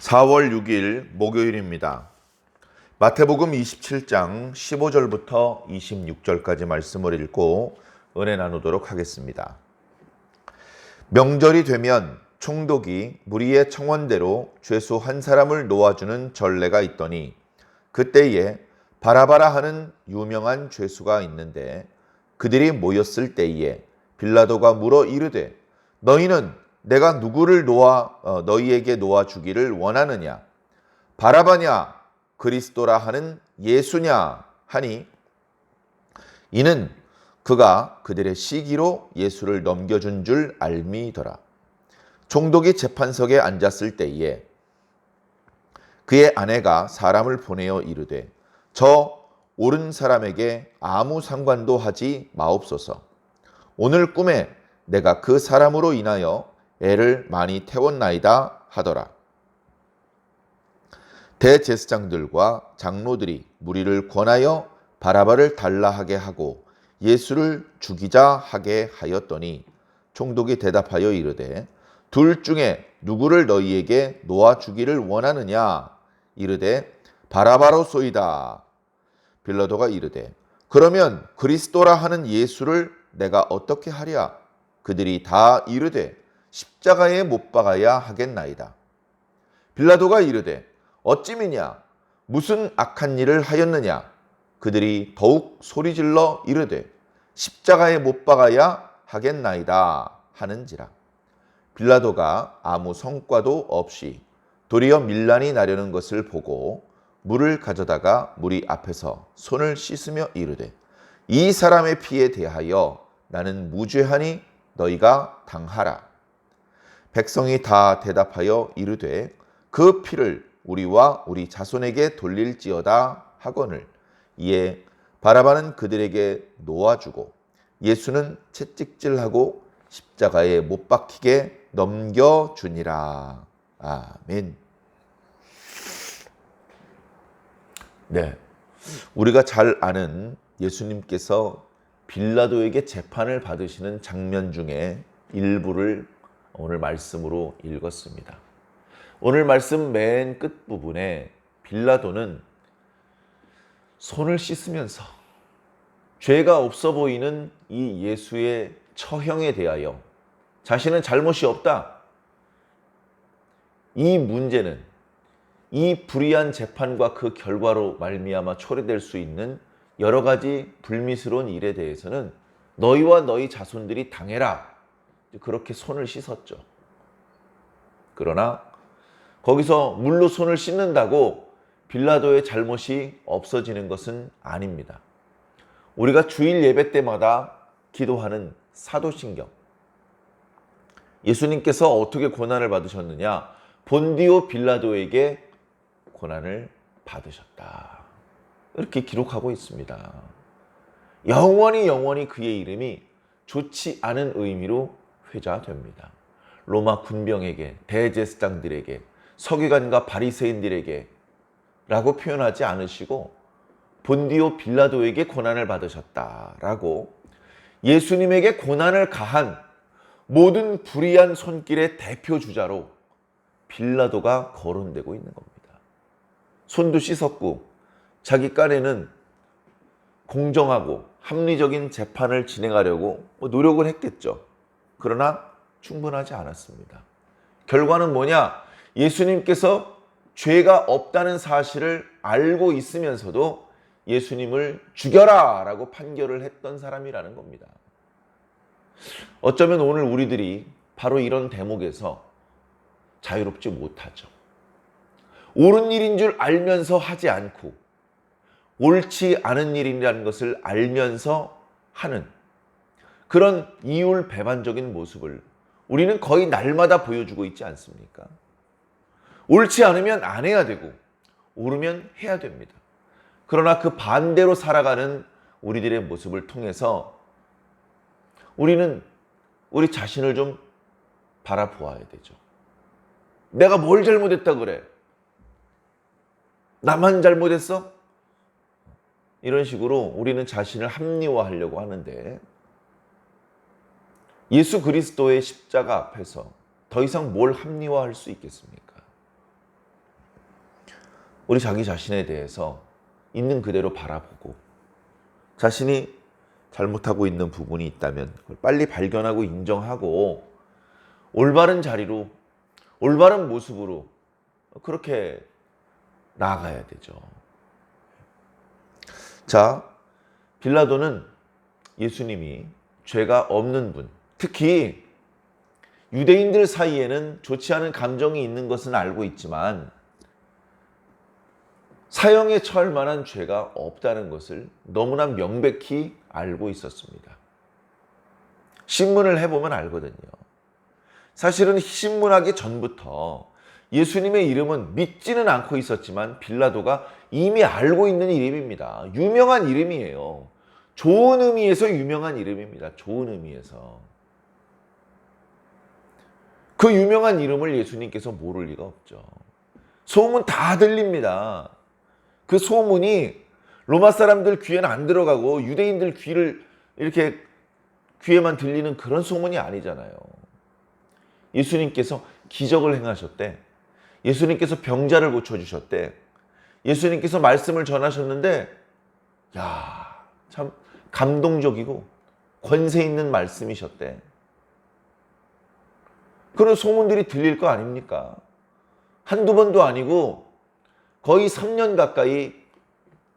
4월 6일 목요일입니다. 마태복음 27장 15절부터 26절까지 말씀을 읽고 은혜 나누도록 하겠습니다. 명절이 되면 총독이 무리의 청원대로 죄수 한 사람을 놓아주는 전례가 있더니 그때에 바라바라 하는 유명한 죄수가 있는데 그들이 모였을 때에 빌라도가 물어 이르되 너희는 내가 누구를 너희에게 놓아주기를 원하느냐? 바라바냐? 그리스도라 하는 예수냐? 하니 이는 그가 그들의 시기로 예수를 넘겨준 줄 알미더라. 총독이 재판석에 앉았을 때에 그의 아내가 사람을 보내어 이르되 저 옳은 사람에게 아무 상관도 하지 마옵소서. 오늘 꿈에 내가 그 사람으로 인하여 애를 많이 태웠나이다 하더라. 대제사장들과 장로들이 무리를 권하여 바라바를 달라하게 하고 예수를 죽이자 하게 하였더니 총독이 대답하여 이르되 둘 중에 누구를 너희에게 놓아주기를 원하느냐? 이르되 바라바로소이다. 빌라도가 이르되 그러면 그리스도라 하는 예수를 내가 어떻게 하랴? 그들이 다 이르되 십자가에 못 박아야 하겠나이다. 빌라도가 이르되 어찌미냐? 무슨 악한 일을 하였느냐? 그들이 더욱 소리질러 이르되 십자가에 못 박아야 하겠나이다 하는지라. 빌라도가 아무 성과도 없이 도리어 밀란이 나려는 것을 보고 물을 가져다가 무리 앞에서 손을 씻으며 이르되 이 사람의 피에 대하여 나는 무죄하니 너희가 당하라. 백성이 다 대답하여 이르되 그 피를 우리와 우리 자손에게 돌릴지어다 하거늘 이에 바라바는 그들에게 놓아주고 예수는 채찍질하고 십자가에 못 박히게 넘겨주니라. 아멘. 네, 우리가 잘 아는 예수님께서 빌라도에게 재판을 받으시는 장면 중에 일부를 오늘 말씀으로 읽었습니다. 오늘 말씀 맨 끝부분에 빌라도는 손을 씻으면서 죄가 없어 보이는 이 예수의 처형에 대하여 자신은 잘못이 없다. 이 문제는 이 불의한 재판과 그 결과로 말미암아 초래될 수 있는 여러 가지 불미스러운 일에 대해서는 너희와 너희 자손들이 당해라. 그렇게 손을 씻었죠. 그러나 거기서 물로 손을 씻는다고 빌라도의 잘못이 없어지는 것은 아닙니다. 우리가 주일 예배 때마다 기도하는 사도신경. 예수님께서 어떻게 고난을 받으셨느냐? 본디오 빌라도에게 고난을 받으셨다. 이렇게 기록하고 있습니다. 영원히 그의 이름이 좋지 않은 의미로 회자됩니다. 로마 군병에게, 대제사장들에게, 서기관과 바리새인들에게 라고 표현하지 않으시고 본디오 빌라도에게 고난을 받으셨다라고 예수님에게 고난을 가한 모든 불의한 손길의 대표 주자로 빌라도가 거론되고 있는 겁니다. 손도 씻었고 자기 깐에는 공정하고 합리적인 재판을 진행하려고 노력을 했겠죠. 그러나 충분하지 않았습니다. 결과는 뭐냐? 예수님께서 죄가 없다는 사실을 알고 있으면서도 예수님을 죽여라 라고 판결을 했던 사람이라는 겁니다. 어쩌면 오늘 우리들이 바로 이런 대목에서 자유롭지 못하죠. 옳은 일인 줄 알면서 하지 않고 옳지 않은 일이라는 것을 알면서 하는 그런 이율배반적인 모습을 우리는 거의 날마다 보여주고 있지 않습니까? 옳지 않으면 안 해야 되고 옳으면 해야 됩니다. 그러나 그 반대로 살아가는 우리들의 모습을 통해서 우리는 우리 자신을 좀 바라보아야 되죠. 내가 뭘 잘못했다 그래? 나만 잘못했어? 이런 식으로 우리는 자신을 합리화하려고 하는데 예수 그리스도의 십자가 앞에서 더 이상 뭘 합리화할 수 있겠습니까? 우리 자기 자신에 대해서 있는 그대로 바라보고 자신이 잘못하고 있는 부분이 있다면 그걸 빨리 발견하고 인정하고 올바른 자리로 올바른 모습으로 그렇게 나아가야 되죠. 자, 빌라도는 예수님이 죄가 없는 분, 특히 유대인들 사이에는 좋지 않은 감정이 있는 것은 알고 있지만 사형에 처할 만한 죄가 없다는 것을 너무나 명백히 알고 있었습니다. 신문을 해보면 알거든요. 사실은 신문하기 전부터 예수님의 이름은 믿지는 않고 있었지만 빌라도가 이미 알고 있는 이름입니다. 유명한 이름이에요. 좋은 의미에서 유명한 이름입니다. 좋은 의미에서. 그 유명한 이름을 예수님께서 모를 리가 없죠. 소문 다 들립니다. 그 소문이 로마 사람들 귀에는 안 들어가고 유대인들 귀를 이렇게 귀에만 들리는 그런 소문이 아니잖아요. 예수님께서 기적을 행하셨대. 예수님께서 병자를 고쳐주셨대. 예수님께서 말씀을 전하셨는데 야, 참 감동적이고 권세 있는 말씀이셨대. 그런 소문들이 들릴 거 아닙니까? 한두 번도 아니고 거의 3년 가까이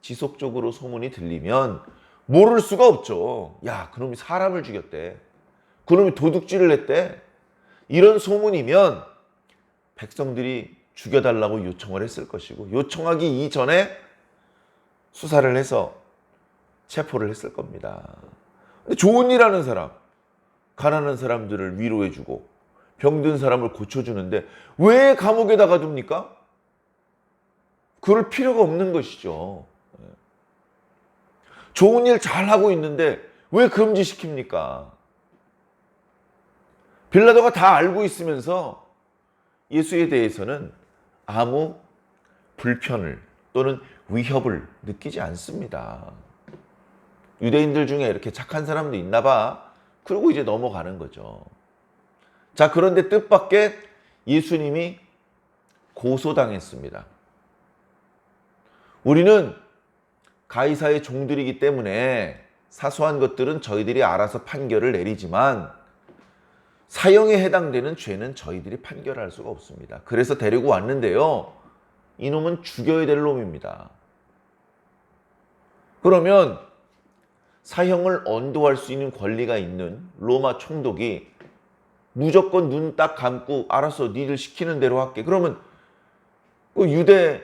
지속적으로 소문이 들리면 모를 수가 없죠. 야, 그놈이 사람을 죽였대. 그놈이 도둑질을 했대. 이런 소문이면 백성들이 죽여달라고 요청을 했을 것이고 요청하기 이전에 수사를 해서 체포를 했을 겁니다. 근데 좋은 일 하는 사람, 가난한 사람들을 위로해주고 병든 사람을 고쳐주는데 왜 감옥에다 가둡니까? 그럴 필요가 없는 것이죠. 좋은 일 잘하고 있는데 왜 금지시킵니까? 빌라도가 다 알고 있으면서 예수에 대해서는 아무 불편을 또는 위협을 느끼지 않습니다. 유대인들 중에 이렇게 착한 사람도 있나 봐. 그러고 이제 넘어가는 거죠. 자, 그런데 뜻밖의 예수님이 고소당했습니다. 우리는 가이사의 종들이기 때문에 사소한 것들은 저희들이 알아서 판결을 내리지만 사형에 해당되는 죄는 저희들이 판결할 수가 없습니다. 그래서 데리고 왔는데요. 이놈은 죽여야 될 놈입니다. 그러면 사형을 언도할 수 있는 권리가 있는 로마 총독이 무조건 눈 딱 감고 알아서 니들 시키는 대로 할게. 그러면 그 유대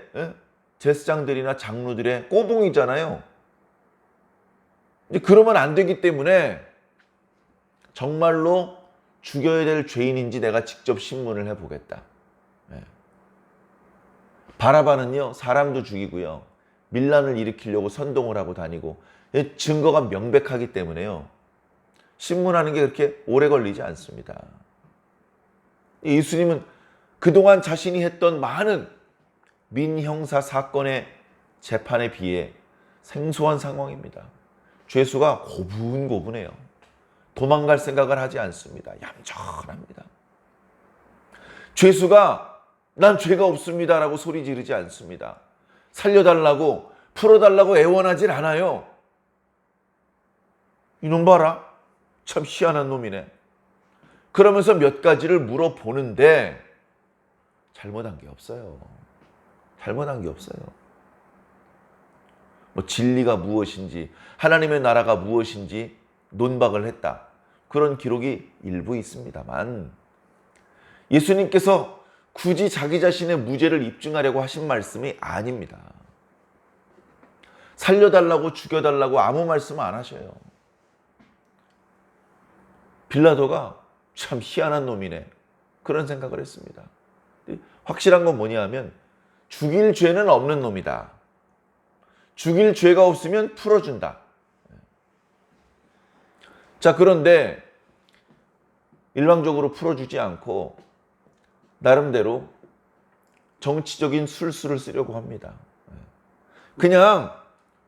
제사장들이나 장로들의 꼬봉이잖아요. 이제 그러면 안 되기 때문에 정말로 죽여야 될 죄인인지 내가 직접 신문을 해보겠다. 바라바는요, 사람도 죽이고요, 밀란을 일으키려고 선동을 하고 다니고 증거가 명백하기 때문에요. 신문하는 게 그렇게 오래 걸리지 않습니다. 예수님은 그동안 자신이 했던 많은 민형사 사건의 재판에 비해 생소한 상황입니다. 죄수가 고분고분해요. 도망갈 생각을 하지 않습니다. 얌전합니다. 죄수가 난 죄가 없습니다라고 소리 지르지 않습니다. 살려달라고 풀어달라고 애원하질 않아요. 이놈 봐라. 참 희한한 놈이네. 그러면서 몇 가지를 물어보는데 잘못한 게 없어요. 잘못한 게 없어요. 뭐 진리가 무엇인지, 하나님의 나라가 무엇인지 논박을 했다. 그런 기록이 일부 있습니다만 예수님께서 굳이 자기 자신의 무죄를 입증하려고 하신 말씀이 아닙니다. 살려달라고 죽여달라고 아무 말씀 안 하셔요. 빌라도가 참 희한한 놈이네. 그런 생각을 했습니다. 확실한 건 뭐냐 하면 죽일 죄는 없는 놈이다. 죽일 죄가 없으면 풀어준다. 자, 그런데 일방적으로 풀어주지 않고 나름대로 정치적인 술수를 쓰려고 합니다. 그냥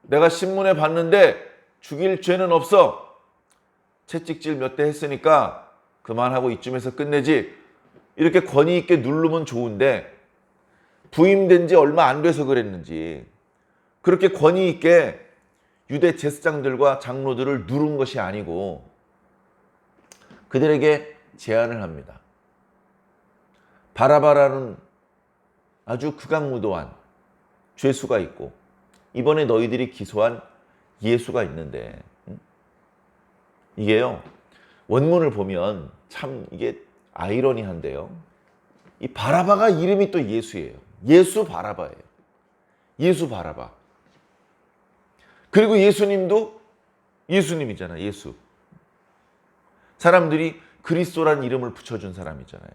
내가 신문에 봤는데 죽일 죄는 없어. 채찍질 몇 대 했으니까 그만하고 이쯤에서 끝내지. 이렇게 권위 있게 누르면 좋은데 부임된 지 얼마 안 돼서 그랬는지 그렇게 권위 있게 유대 제사장들과 장로들을 누른 것이 아니고 그들에게 제안을 합니다. 바라바라는 아주 극악무도한 죄수가 있고 이번에 너희들이 기소한 예수가 있는데 이게요 원문을 보면 참 이게 아이러니한데요. 이 바라바가 이름이 또 예수예요. 예수 바라바예요. 예수 바라바. 그리고 예수님도 예수님이잖아요. 예수. 사람들이 그리스도라는 이름을 붙여준 사람이잖아요.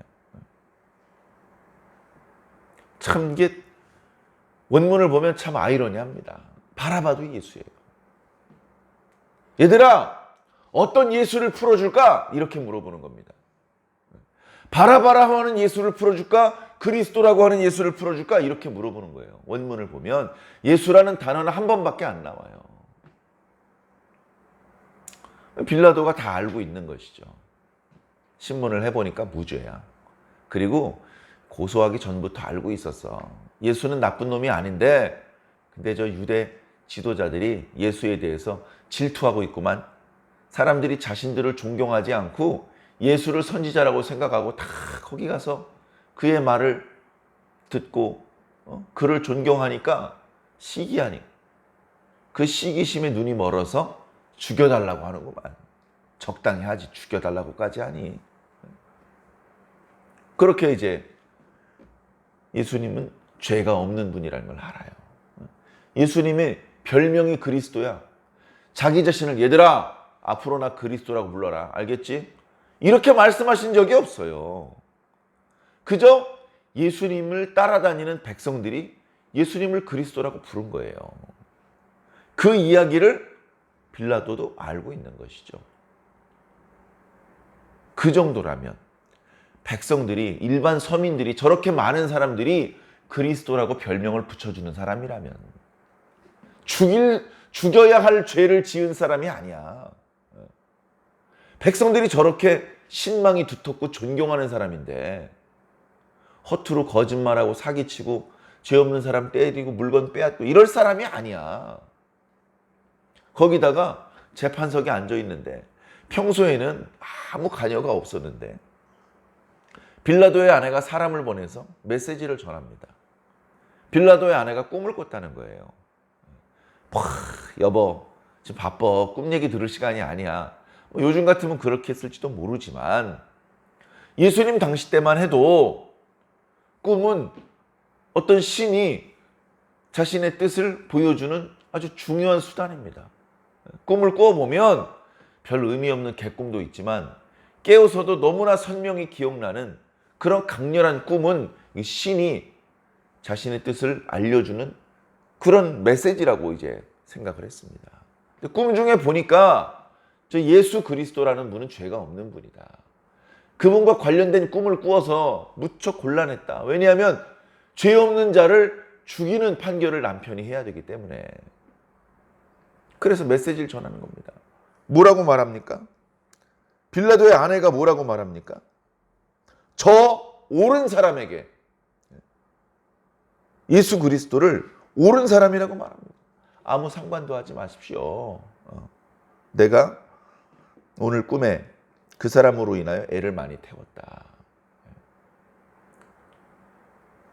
참 이게 원문을 보면 참 아이러니합니다. 바라바도 예수예요. 얘들아 어떤 예수를 풀어줄까? 이렇게 물어보는 겁니다. 바라바라고 하는 예수를 풀어줄까? 그리스도라고 하는 예수를 풀어줄까? 이렇게 물어보는 거예요. 원문을 보면 예수라는 단어는 한 번밖에 안 나와요. 빌라도가 다 알고 있는 것이죠. 신문을 해보니까 무죄야. 그리고 고소하기 전부터 알고 있었어. 예수는 나쁜 놈이 아닌데 근데 저 유대 지도자들이 예수에 대해서 질투하고 있구만. 사람들이 자신들을 존경하지 않고 예수를 선지자라고 생각하고 다 거기 가서 그의 말을 듣고 그를 존경하니까 시기하니 그 시기심에 눈이 멀어서 죽여달라고 하는구만. 적당히 하지 죽여달라고까지 하니. 그렇게 이제 예수님은 죄가 없는 분이라는 걸 알아요. 예수님의 별명이 그리스도야. 자기 자신을 얘들아 앞으로 나 그리스도라고 불러라. 알겠지? 이렇게 말씀하신 적이 없어요. 그저 예수님을 따라다니는 백성들이 예수님을 그리스도라고 부른 거예요. 그 이야기를 빌라도도 알고 있는 것이죠. 그 정도라면 백성들이 일반 서민들이 저렇게 많은 사람들이 그리스도라고 별명을 붙여주는 사람이라면 죽여야 할 죄를 지은 사람이 아니야. 백성들이 저렇게 신망이 두텁고 존경하는 사람인데 허투루 거짓말하고 사기치고 죄 없는 사람 때리고 물건 빼앗고 이럴 사람이 아니야. 거기다가 재판석에 앉아 있는데 평소에는 아무 관여가 없었는데 빌라도의 아내가 사람을 보내서 메시지를 전합니다. 빌라도의 아내가 꿈을 꿨다는 거예요. 여보 지금 바빠. 꿈 얘기 들을 시간이 아니야. 요즘 같으면 그렇게 했을지도 모르지만 예수님 당시 때만 해도 꿈은 어떤 신이 자신의 뜻을 보여주는 아주 중요한 수단입니다. 꿈을 꿔보면 별 의미 없는 개꿈도 있지만 깨어서도 너무나 선명히 기억나는 그런 강렬한 꿈은 신이 자신의 뜻을 알려주는 그런 메시지라고 이제 생각을 했습니다. 꿈 중에 보니까 저 예수 그리스도라는 분은 죄가 없는 분이다. 그분과 관련된 꿈을 꾸어서 무척 곤란했다. 왜냐하면 죄 없는 자를 죽이는 판결을 남편이 해야 되기 때문에. 그래서 메시지를 전하는 겁니다. 뭐라고 말합니까? 빌라도의 아내가 뭐라고 말합니까? 저 옳은 사람에게 예수 그리스도를 옳은 사람이라고 말합니다. 아무 상관도 하지 마십시오. 내가 오늘 꿈에 그 사람으로 인하여 애를 많이 태웠다.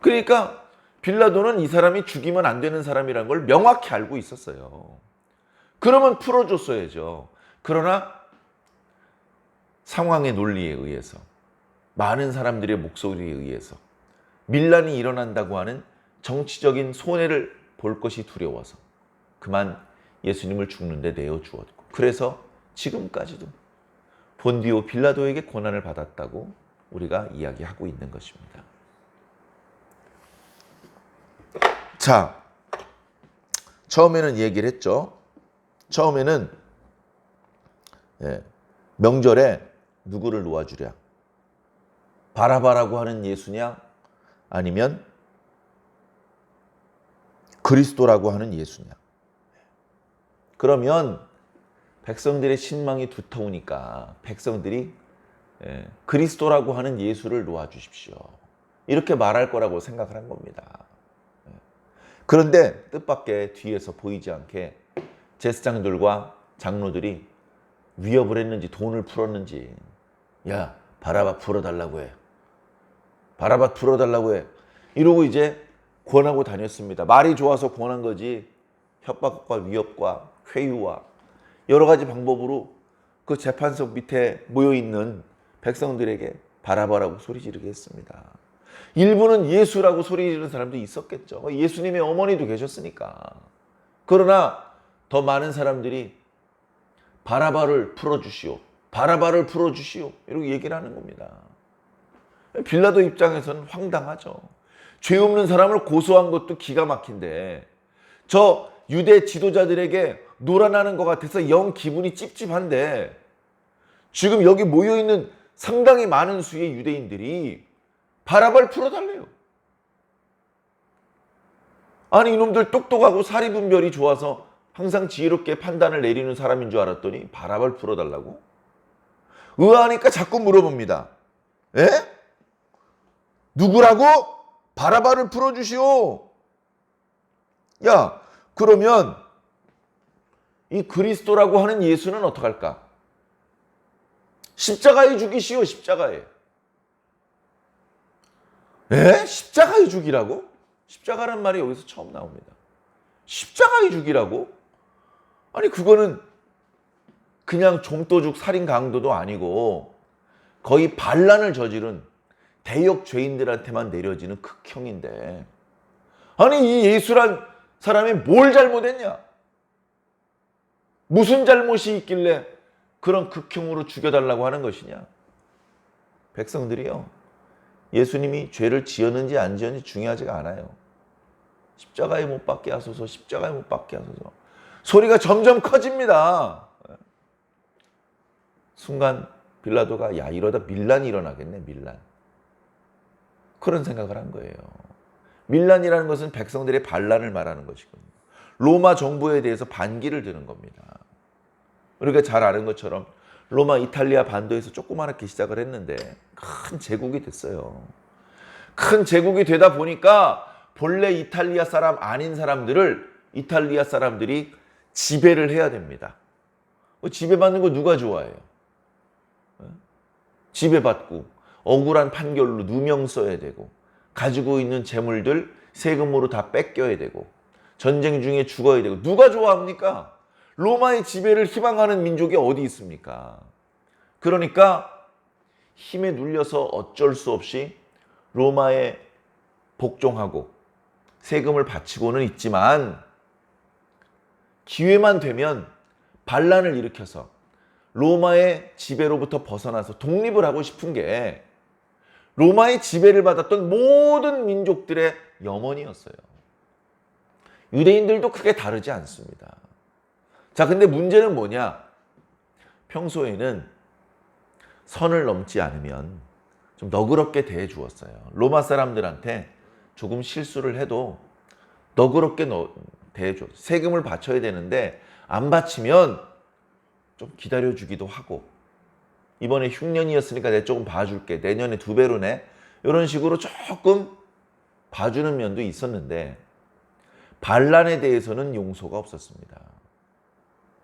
그러니까 빌라도는 이 사람이 죽이면 안 되는 사람이라는 걸 명확히 알고 있었어요. 그러면 풀어줬어야죠. 그러나 상황의 논리에 의해서 많은 사람들의 목소리에 의해서 밀란이 일어난다고 하는 정치적인 손해를 볼 것이 두려워서 그만 예수님을 죽는데 내어주었고 그래서 지금까지도 본디오 빌라도에게 고난을 받았다고 우리가 이야기하고 있는 것입니다. 자, 처음에는 얘기를 했죠. 처음에는 명절에 누구를 놓아주랴? 바라바라고 하는 예수냐? 아니면 그리스도라고 하는 예수냐? 그러면 백성들의 신망이 두터우니까 백성들이 그리스도라고 하는 예수를 놓아주십시오. 이렇게 말할 거라고 생각을 한 겁니다. 그런데 뜻밖의 뒤에서 보이지 않게 제사장들과 장로들이 위협을 했는지 돈을 풀었는지, 야, 바라바 풀어달라고 해. 바라바 풀어달라고 해. 이러고 이제 권하고 다녔습니다. 말이 좋아서 권한 거지 협박과 위협과 회유와 여러 가지 방법으로 그 재판석 밑에 모여있는 백성들에게 바라바라고 소리 지르게 했습니다. 일부는 예수라고 소리 지르는 사람도 있었겠죠. 예수님의 어머니도 계셨으니까. 그러나 더 많은 사람들이 바라바를 풀어주시오. 바라바를 풀어주시오. 이렇게 얘기를 하는 겁니다. 빌라도 입장에서는 황당하죠. 죄 없는 사람을 고소한 것도 기가 막힌데 저 유대 지도자들에게 놀아나는 것 같아서 영 기분이 찝찝한데 지금 여기 모여있는 상당히 많은 수의 유대인들이 바라바를 풀어달래요. 아니 이놈들 똑똑하고 사리분별이 좋아서 항상 지혜롭게 판단을 내리는 사람인 줄 알았더니 바라바를 풀어달라고? 의아하니까 자꾸 물어봅니다. 에? 누구라고? 바라바를 풀어주시오. 야, 그러면 이 그리스도라고 하는 예수는 어떡할까? 십자가에 죽이시오, 십자가에. 에? 십자가에 죽이라고? 십자가란 말이 여기서 처음 나옵니다. 십자가에 죽이라고? 아니 그거는 그냥 좀도둑 살인 강도도 아니고 거의 반란을 저지른 대역 죄인들한테만 내려지는 극형인데 아니 이 예수란 사람이 뭘 잘못했냐? 무슨 잘못이 있길래 그런 극형으로 죽여달라고 하는 것이냐? 백성들이요. 예수님이 죄를 지었는지 안 지었는지 중요하지가 않아요. 십자가에 못 박게 하소서, 십자가에 못 박게 하소서. 소리가 점점 커집니다. 순간 빌라도가 야 이러다 밀란이 일어나겠네, 밀란. 그런 생각을 한 거예요. 밀란이라는 것은 백성들의 반란을 말하는 것이거든요. 로마 정부에 대해서 반기를 드는 겁니다. 우리가 잘 아는 것처럼 로마 이탈리아 반도에서 조그맣게 시작을 했는데 큰 제국이 됐어요. 큰 제국이 되다 보니까 본래 이탈리아 사람 아닌 사람들을 이탈리아 사람들이 지배를 해야 됩니다. 지배받는 거 누가 좋아해요? 지배받고 억울한 판결로 누명 써야 되고 가지고 있는 재물들 세금으로 다 뺏겨야 되고 전쟁 중에 죽어야 되고 누가 좋아합니까? 로마의 지배를 희망하는 민족이 어디 있습니까? 그러니까 힘에 눌려서 어쩔 수 없이 로마에 복종하고 세금을 바치고는 있지만 기회만 되면 반란을 일으켜서 로마의 지배로부터 벗어나서 독립을 하고 싶은 게 로마의 지배를 받았던 모든 민족들의 염원이었어요. 유대인들도 크게 다르지 않습니다. 자, 근데 문제는 뭐냐? 평소에는 선을 넘지 않으면 좀 너그럽게 대해 주었어요. 로마 사람들한테 조금 실수를 해도 너그럽게 대해 줘. 세금을 바쳐야 되는데 안 바치면 좀 기다려 주기도 하고 이번에 흉년이었으니까 내가 조금 봐줄게. 내년에 2배로 내. 이런 식으로 조금 봐주는 면도 있었는데 반란에 대해서는 용서가 없었습니다.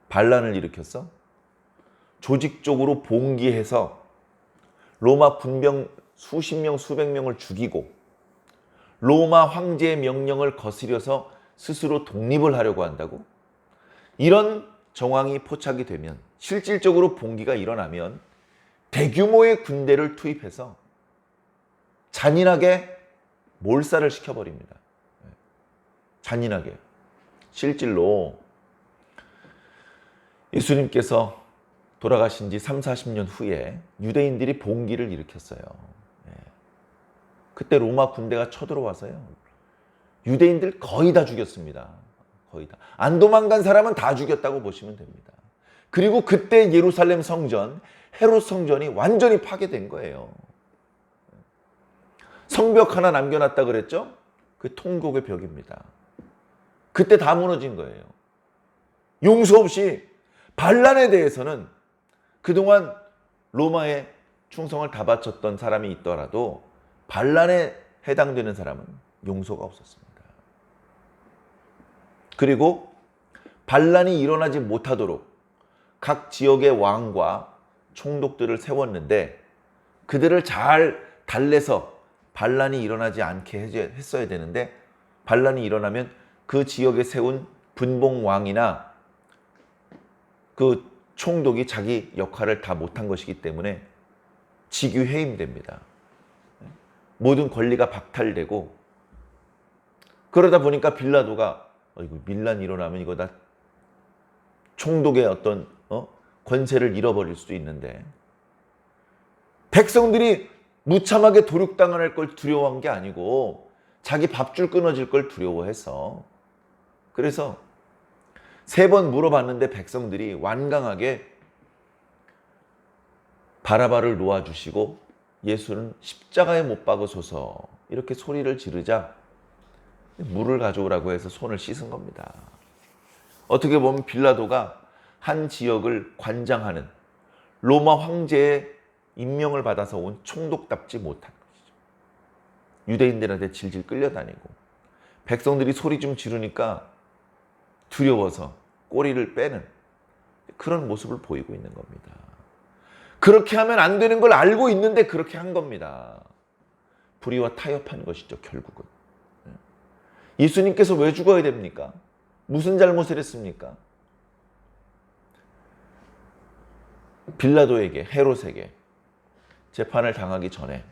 반란을 일으켰어? 조직적으로 봉기해서 로마 군병 수십 명, 수백 명을 죽이고 로마 황제의 명령을 거스려서 스스로 독립을 하려고 한다고? 이런 정황이 포착이 되면 실질적으로 봉기가 일어나면 대규모의 군대를 투입해서 잔인하게 몰살을 시켜버립니다. 잔인하게. 실질로 예수님께서 돌아가신 지 3, 40년 후에 유대인들이 봉기를 일으켰어요. 그때 로마 군대가 쳐들어와서요. 유대인들 거의 다 죽였습니다. 거의 다. 안 도망간 사람은 다 죽였다고 보시면 됩니다. 그리고 그때 예루살렘 성전, 헤롯 성전이 완전히 파괴된 거예요. 성벽 하나 남겨놨다 그랬죠? 그 통곡의 벽입니다. 그때 다 무너진 거예요. 용서 없이 반란에 대해서는 그동안 로마에 충성을 다 바쳤던 사람이 있더라도 반란에 해당되는 사람은 용서가 없었습니다. 그리고 반란이 일어나지 못하도록 각 지역의 왕과 총독들을 세웠는데 그들을 잘 달래서 반란이 일어나지 않게 했어야 되는데 반란이 일어나면 그 지역에 세운 분봉왕이나 그 총독이 자기 역할을 다 못한 것이기 때문에 직위해임됩니다. 모든 권리가 박탈되고 그러다 보니까 빌라도가 이거 밀란이 일어나면 이거 다 총독의 어떤 권세를 잃어버릴 수도 있는데 백성들이 무참하게 도륙당할 걸 두려워한 게 아니고 자기 밥줄 끊어질 걸 두려워해서 그래서 3번 물어봤는데 백성들이 완강하게 바라바를 놓아주시고 예수는 십자가에 못 박으소서 이렇게 소리를 지르자 물을 가져오라고 해서 손을 씻은 겁니다. 어떻게 보면 빌라도가 한 지역을 관장하는 로마 황제의 임명을 받아서 온 총독답지 못한 것이죠. 유대인들한테 질질 끌려다니고 백성들이 소리 좀 지르니까 두려워서 꼬리를 빼는 그런 모습을 보이고 있는 겁니다. 그렇게 하면 안 되는 걸 알고 있는데 그렇게 한 겁니다. 불의와 타협한 것이죠, 결국은. 예수님께서 왜 죽어야 됩니까? 무슨 잘못을 했습니까? 빌라도에게, 헤롯에게 재판을 당하기 전에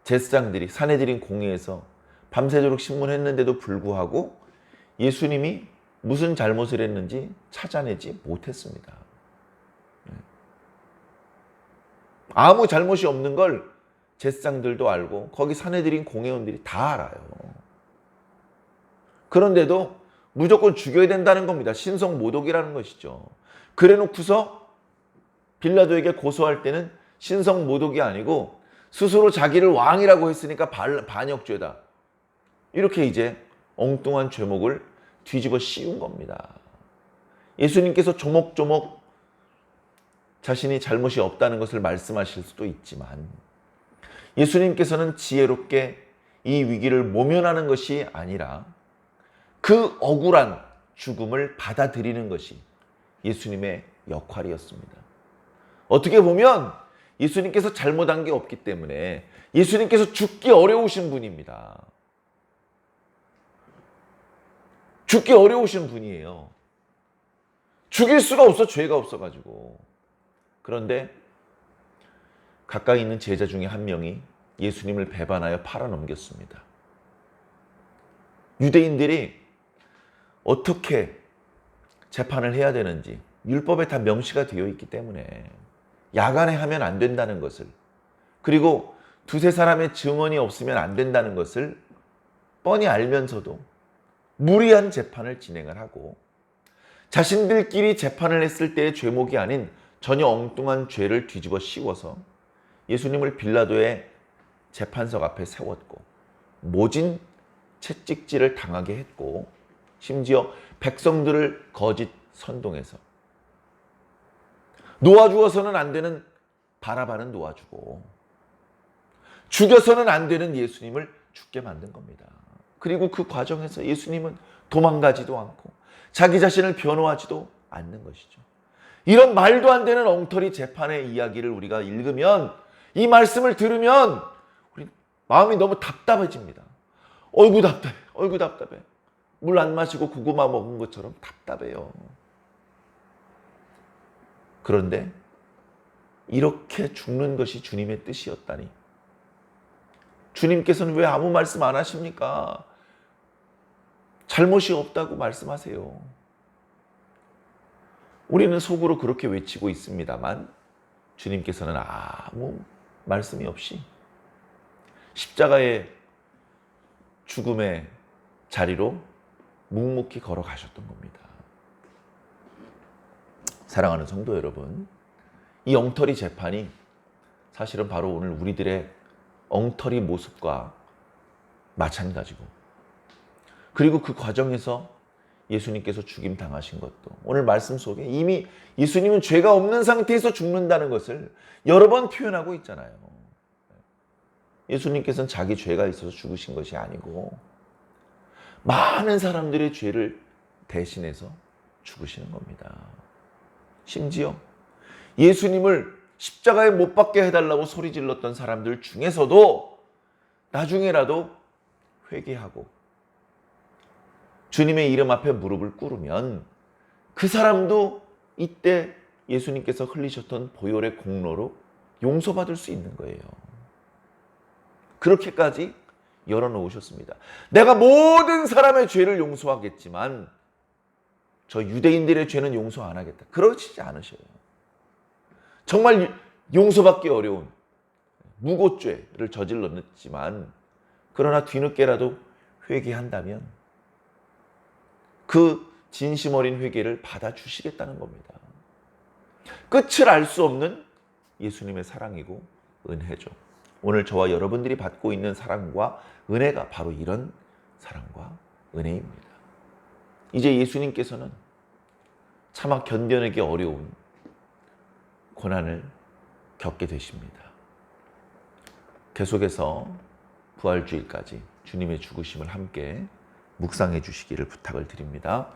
제사장들이 산헤드린 공회에서 밤새도록 신문했는데도 불구하고 예수님이 무슨 잘못을 했는지 찾아내지 못했습니다. 아무 잘못이 없는 걸 제사장들도 알고 거기 산헤드린 공회원들이 다 알아요. 그런데도 무조건 죽여야 된다는 겁니다. 신성 모독이라는 것이죠. 그래 놓고서 빌라도에게 고소할 때는 신성 모독이 아니고 스스로 자기를 왕이라고 했으니까 반역죄다. 이렇게 이제 엉뚱한 죄목을 뒤집어 씌운 겁니다. 예수님께서 조목조목 자신이 잘못이 없다는 것을 말씀하실 수도 있지만 예수님께서는 지혜롭게 이 위기를 모면하는 것이 아니라 그 억울한 죽음을 받아들이는 것이 예수님의 역할이었습니다. 어떻게 보면 예수님께서 잘못한 게 없기 때문에 예수님께서 죽기 어려우신 분입니다. 죽기 어려우신 분이에요. 죽일 수가 없어, 죄가 없어가지고. 그런데 가까이 있는 제자 중에 한 명이 예수님을 배반하여 팔아넘겼습니다. 유대인들이 어떻게 재판을 해야 되는지 율법에 다 명시가 되어 있기 때문에 야간에 하면 안 된다는 것을, 그리고 두세 사람의 증언이 없으면 안 된다는 것을 뻔히 알면서도 무리한 재판을 진행을 하고 자신들끼리 재판을 했을 때의 죄목이 아닌 전혀 엉뚱한 죄를 뒤집어 씌워서 예수님을 빌라도의 재판석 앞에 세웠고 모진 채찍질을 당하게 했고 심지어 백성들을 거짓 선동해서 놓아주어서는 안 되는 바라바는 놓아주고 죽여서는 안 되는 예수님을 죽게 만든 겁니다. 그리고 그 과정에서 예수님은 도망가지도 않고 자기 자신을 변호하지도 않는 것이죠. 이런 말도 안 되는 엉터리 재판의 이야기를 우리가 읽으면, 이 말씀을 들으면 우리 마음이 너무 답답해집니다. 어이구 답답해, 어이구 답답해. 물 안 마시고 고구마 먹은 것처럼 답답해요. 그런데 이렇게 죽는 것이 주님의 뜻이었다니. 주님께서는 왜 아무 말씀 안 하십니까? 잘못이 없다고 말씀하세요. 우리는 속으로 그렇게 외치고 있습니다만 주님께서는 아무 말씀이 없이 십자가의 죽음의 자리로 묵묵히 걸어가셨던 겁니다. 사랑하는 성도 여러분, 이 엉터리 재판이 사실은 바로 오늘 우리들의 엉터리 모습과 마찬가지고, 그리고 그 과정에서 예수님께서 죽임 당하신 것도 오늘 말씀 속에 이미 예수님은 죄가 없는 상태에서 죽는다는 것을 여러 번 표현하고 있잖아요. 예수님께서는 자기 죄가 있어서 죽으신 것이 아니고 많은 사람들의 죄를 대신해서 죽으시는 겁니다. 심지어 예수님을 십자가에 못 박게 해달라고 소리 질렀던 사람들 중에서도 나중에라도 회개하고 주님의 이름 앞에 무릎을 꿇으면 그 사람도 이때 예수님께서 흘리셨던 보혈의 공로로 용서받을 수 있는 거예요. 그렇게까지 열어놓으셨습니다. 내가 모든 사람의 죄를 용서하겠지만 저 유대인들의 죄는 용서 안 하겠다. 그러시지 않으셔요. 정말 용서받기 어려운 무고죄를 저질렀지만 그러나 뒤늦게라도 회개한다면 그 진심 어린 회개를 받아주시겠다는 겁니다. 끝을 알 수 없는 예수님의 사랑이고 은혜죠. 오늘 저와 여러분들이 받고 있는 사랑과 은혜가 바로 이런 사랑과 은혜입니다. 이제 예수님께서는 차마 견뎌내기 어려운 고난을 겪게 되십니다. 계속해서 부활주일까지 주님의 죽으심을 함께 묵상해 주시기를 부탁을 드립니다.